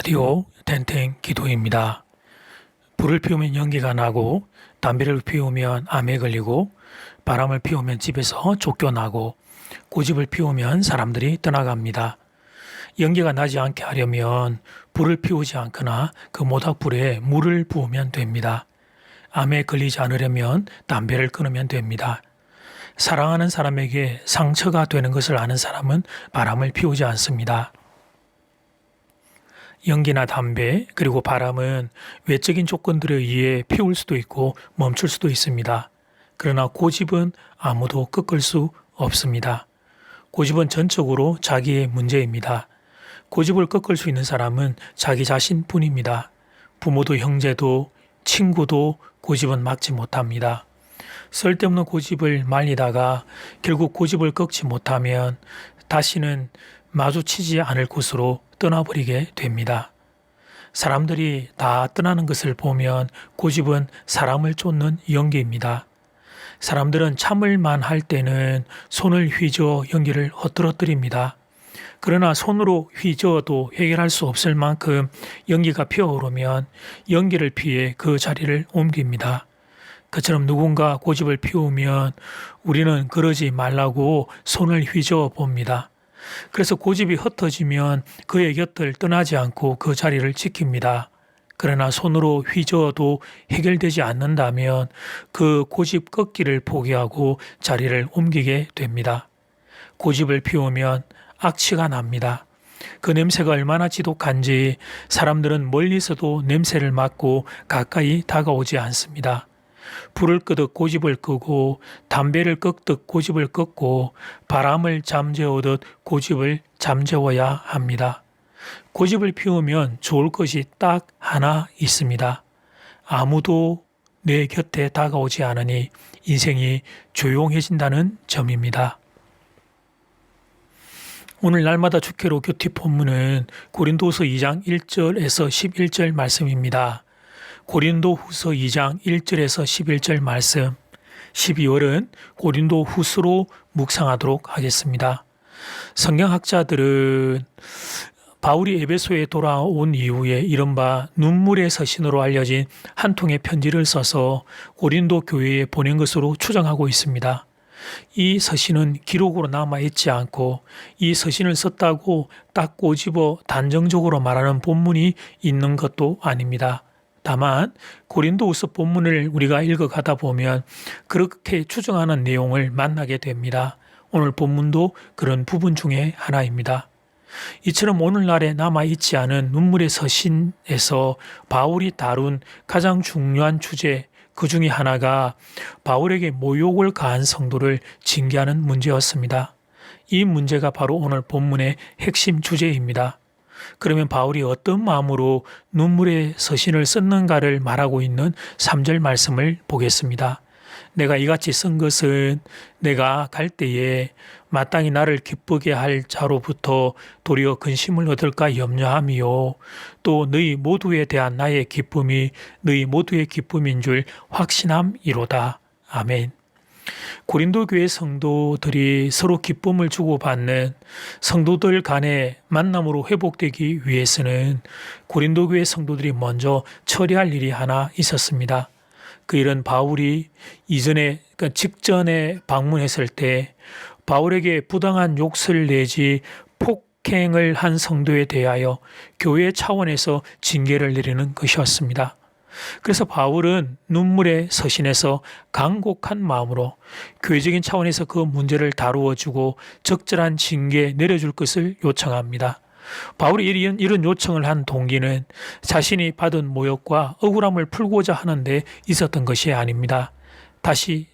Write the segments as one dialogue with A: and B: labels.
A: 라디오 탱탱 기도입니다. 불을 피우면 연기가 나고, 담배를 피우면 암에 걸리고, 바람을 피우면 집에서 쫓겨나고, 고집을 피우면 사람들이 떠나갑니다. 연기가 나지 않게 하려면 불을 피우지 않거나 그 모닥불에 물을 부으면 됩니다. 암에 걸리지 않으려면 담배를 끊으면 됩니다. 사랑하는 사람에게 상처가 되는 것을 아는 사람은 바람을 피우지 않습니다. 연기나 담배 그리고 바람은 외적인 조건들에 의해 피울 수도 있고 멈출 수도 있습니다. 그러나 고집은 아무도 꺾을 수 없습니다. 고집은 전적으로 자기의 문제입니다. 고집을 꺾을 수 있는 사람은 자기 자신뿐입니다. 부모도 형제도 친구도 고집은 막지 못합니다. 쓸데없는 고집을 말리다가 결국 고집을 꺾지 못하면 다시는 마주치지 않을 곳으로 떠나버리게 됩니다. 사람들이 다 떠나는 것을 보면 고집은 사람을 쫓는 연기입니다. 사람들은 참을만 할 때는 손을 휘저어 연기를 헛들어뜨립니다. 그러나 손으로 휘저어도 해결할 수 없을 만큼 연기가 피어오르면 연기를 피해 그 자리를 옮깁니다. 그처럼 누군가 고집을 피우면 우리는 그러지 말라고 손을 휘저어 봅니다. 그래서 고집이 흩어지면 그의 곁을 떠나지 않고 그 자리를 지킵니다. 그러나 손으로 휘저어도 해결되지 않는다면 그 고집 꺾기를 포기하고 자리를 옮기게 됩니다. 고집을 피우면 악취가 납니다. 그 냄새가 얼마나 지독한지 사람들은 멀리서도 냄새를 맡고 가까이 다가오지 않습니다. 불을 끄듯 고집을 끄고 담배를 꺾듯 고집을 꺾고 바람을 잠재우듯 고집을 잠재워야 합니다. 고집을 피우면 좋을 것이 딱 하나 있습니다. 아무도 내 곁에 다가오지 않으니 인생이 조용해진다는 점입니다. 오늘 날마다 주캐로 교티 본문은 고린도후서 2장 1절에서 11절 말씀입니다. 고린도후서 2장 1절에서 11절 말씀, 12월은 고린도후서로 묵상하도록 하겠습니다. 성경학자들은 바울이 에베소에 돌아온 이후에 이른바 눈물의 서신으로 알려진 한 통의 편지를 써서 고린도 교회에 보낸 것으로 추정하고 있습니다. 이 서신은 기록으로 남아있지 않고 이 서신을 썼다고 딱 꼬집어 단정적으로 말하는 본문이 있는 것도 아닙니다. 다만 고린도후서 본문을 우리가 읽어가다 보면 그렇게 추정하는 내용을 만나게 됩니다. 오늘 본문도 그런 부분 중에 하나입니다. 이처럼 오늘날에 남아있지 않은 눈물의 서신에서 바울이 다룬 가장 중요한 주제 그 중에 하나가 바울에게 모욕을 가한 성도를 징계하는 문제였습니다. 이 문제가 바로 오늘 본문의 핵심 주제입니다. 그러면 바울이 어떤 마음으로 눈물의 서신을 썼는가를 말하고 있는 3절 말씀을 보겠습니다. 내가 이같이 쓴 것은 내가 갈 때에 마땅히 나를 기쁘게 할 자로부터 도리어 근심을 얻을까 염려함이요. 또 너희 모두에 대한 나의 기쁨이 너희 모두의 기쁨인 줄 확신함이로다. 아멘. 고린도 교회 성도들이 서로 기쁨을 주고받는 성도들 간의 만남으로 회복되기 위해서는 고린도 교회 성도들이 먼저 처리할 일이 하나 있었습니다. 그 일은 바울이 직전에 방문했을 때 바울에게 부당한 욕설 내지 폭행을 한 성도에 대하여 교회 차원에서 징계를 내리는 것이었습니다. 그래서 바울은 눈물의 서신에서 간곡한 마음으로 교회적인 차원에서 그 문제를 다루어주고 적절한 징계 내려줄 것을 요청합니다. 바울이 이런 요청을 한 동기는 자신이 받은 모욕과 억울함을 풀고자 하는데 있었던 것이 아닙니다. 다시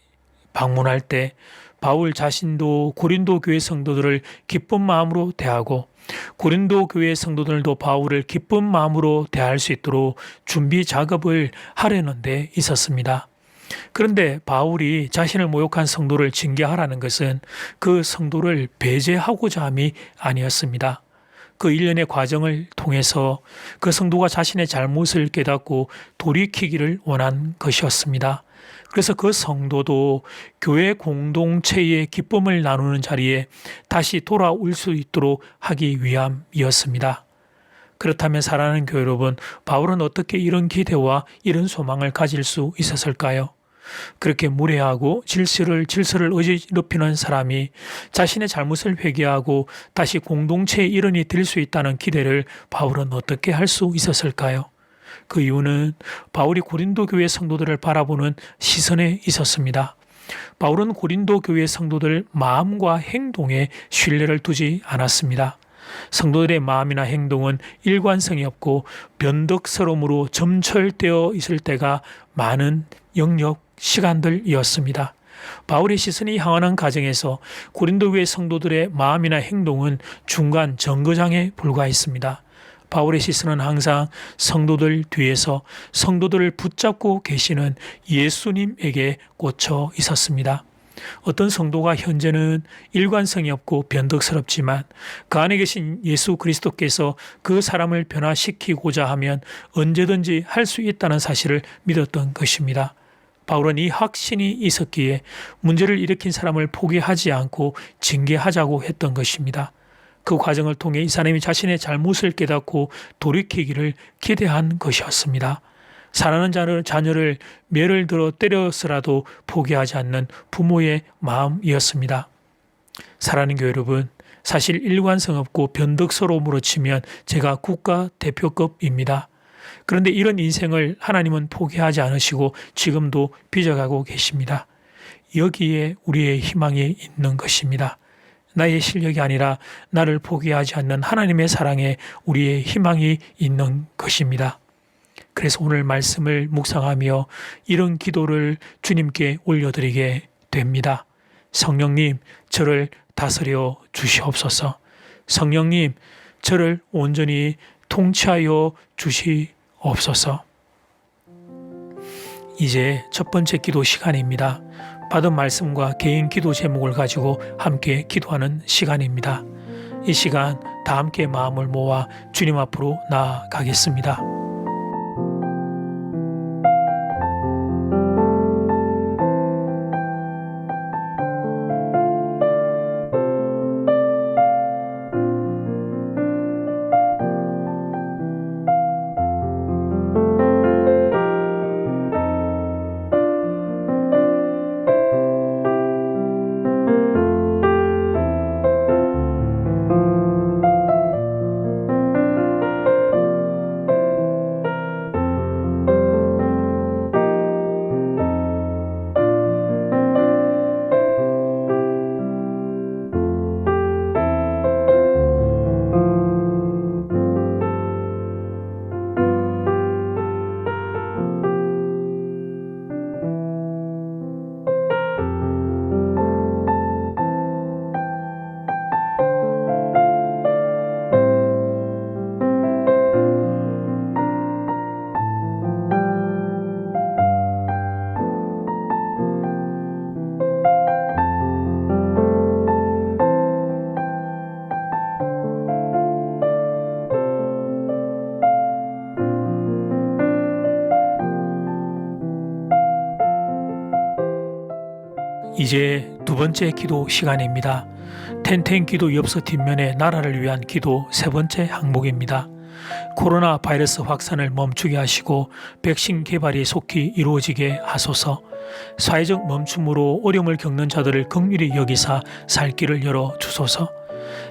A: 방문할 때 바울 자신도 고린도 교회 성도들을 기쁜 마음으로 대하고 고린도 교회 성도들도 바울을 기쁜 마음으로 대할 수 있도록 준비 작업을 하려는 데 있었습니다. 그런데 바울이 자신을 모욕한 성도를 징계하라는 것은 그 성도를 배제하고자 함이 아니었습니다. 그 일련의 과정을 통해서 그 성도가 자신의 잘못을 깨닫고 돌이키기를 원한 것이었습니다. 그래서 그 성도도 교회 공동체의 기쁨을 나누는 자리에 다시 돌아올 수 있도록 하기 위함이었습니다. 그렇다면 사랑하는 교회 여러분, 바울은 어떻게 이런 기대와 이런 소망을 가질 수 있었을까요? 그렇게 무례하고 질서를 어지럽히는 사람이 자신의 잘못을 회개하고 다시 공동체의 일원이 될 수 있다는 기대를 바울은 어떻게 할 수 있었을까요? 그 이유는 바울이 고린도 교회 성도들을 바라보는 시선에 있었습니다. 바울은 고린도 교회 성도들 마음과 행동에 신뢰를 두지 않았습니다. 성도들의 마음이나 행동은 일관성이 없고 변덕스러움으로 점철되어 있을 때가 많은 영역 시간들이었습니다. 바울의 시선이 향하는 가정에서 고린도 교회 성도들의 마음이나 행동은 중간 정거장에 불과했습니다. 바울의 시선은 항상 성도들 뒤에서 성도들을 붙잡고 계시는 예수님에게 꽂혀 있었습니다. 어떤 성도가 현재는 일관성이 없고 변덕스럽지만 그 안에 계신 예수 그리스도께서 그 사람을 변화시키고자 하면 언제든지 할 수 있다는 사실을 믿었던 것입니다. 바울은 이 확신이 있었기에 문제를 일으킨 사람을 포기하지 않고 징계하자고 했던 것입니다. 그 과정을 통해 이 사람이 자신의 잘못을 깨닫고 돌이키기를 기대한 것이었습니다. 사랑하는 자녀를 매를 들어 때려서라도 포기하지 않는 부모의 마음이었습니다. 사랑하는 교회 여러분, 사실 일관성 없고 변덕스러움으로 치면 제가 국가대표급입니다. 그런데 이런 인생을 하나님은 포기하지 않으시고 지금도 빚어가고 계십니다. 여기에 우리의 희망이 있는 것입니다. 나의 실력이 아니라 나를 포기하지 않는 하나님의 사랑에 우리의 희망이 있는 것입니다. 그래서 오늘 말씀을 묵상하며 이런 기도를 주님께 올려드리게 됩니다. 성령님, 저를 다스려 주시옵소서. 성령님, 저를 온전히 통치하여 주시옵소서. 이제 첫 번째 기도 시간입니다. 받은 말씀과 개인 기도 제목을 가지고 함께 기도하는 시간입니다. 이 시간 다 함께 마음을 모아 주님 앞으로 나아가겠습니다. 이제 두 번째 기도 시간입니다. 텐텐 기도 엽서 뒷면에 나라를 위한 기도 세 번째 항목입니다. 코로나 바이러스 확산을 멈추게 하시고 백신 개발이 속히 이루어지게 하소서. 사회적 멈춤으로 어려움을 겪는 자들을 긍휼히 여기사 살 길을 열어 주소서.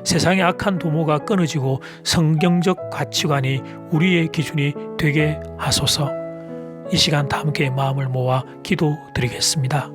A: 세상의 악한 도모가 끊어지고 성경적 가치관이 우리의 기준이 되게 하소서. 이 시간 다 함께 마음을 모아 기도드리겠습니다.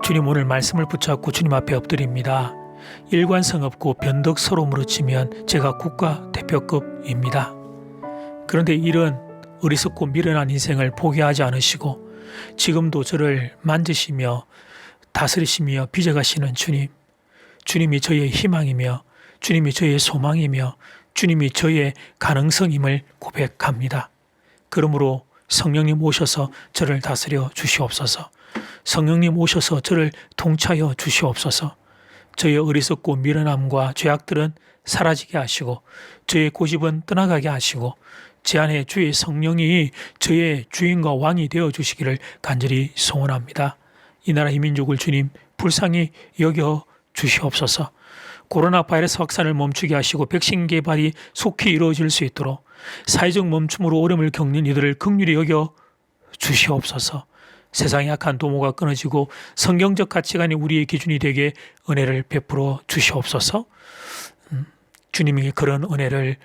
A: 주님 오늘 말씀을 붙잡고 주님 앞에 엎드립니다. 일관성 없고 변덕스러움으로 치면 제가 국가대표급입니다. 그런데 이런 어리석고 미련한 인생을 포기하지 않으시고 지금도 저를 만지시며 다스리시며 빚어가시는 주님, 주님이 저의 희망이며 주님이 저의 소망이며 주님이 저의 가능성임을 고백합니다. 그러므로 성령님 오셔서 저를 다스려 주시옵소서. 성령님 오셔서 저를 통치하여 주시옵소서. 저의 어리석고 미련함과 죄악들은 사라지게 하시고 저의 고집은 떠나가게 하시고 제 안에 주의 성령이 저의 주인과 왕이 되어 주시기를 간절히 소원합니다. 이 나라 이 민족을 주님 불쌍히 여겨 주시옵소서. 코로나 바이러스 확산을 멈추게 하시고 백신 개발이 속히 이루어질 수 있도록 사회적 멈춤으로 어려움을 겪는 이들을 긍휼히 여겨 주시옵소서. 세상의 악한 도모가 끊어지고 성경적 가치관이 우리의 기준이 되게 은혜를 베풀어 주시옵소서. 주님이 그런 은혜를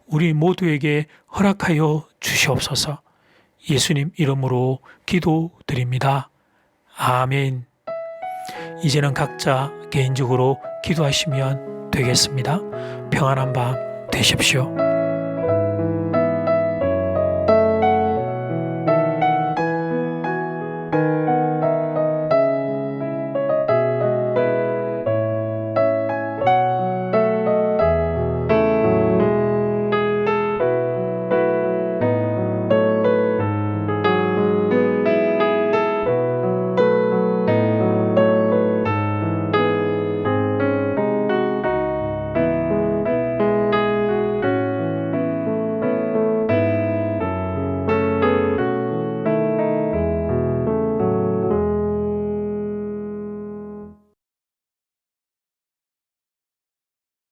A: 우리 모두에게 허락하여 주시옵소서. 예수님 이름으로 기도드립니다. 아멘. 이제는 각자 개인적으로 기도하시면 되겠습니다. 평안한 밤 되십시오.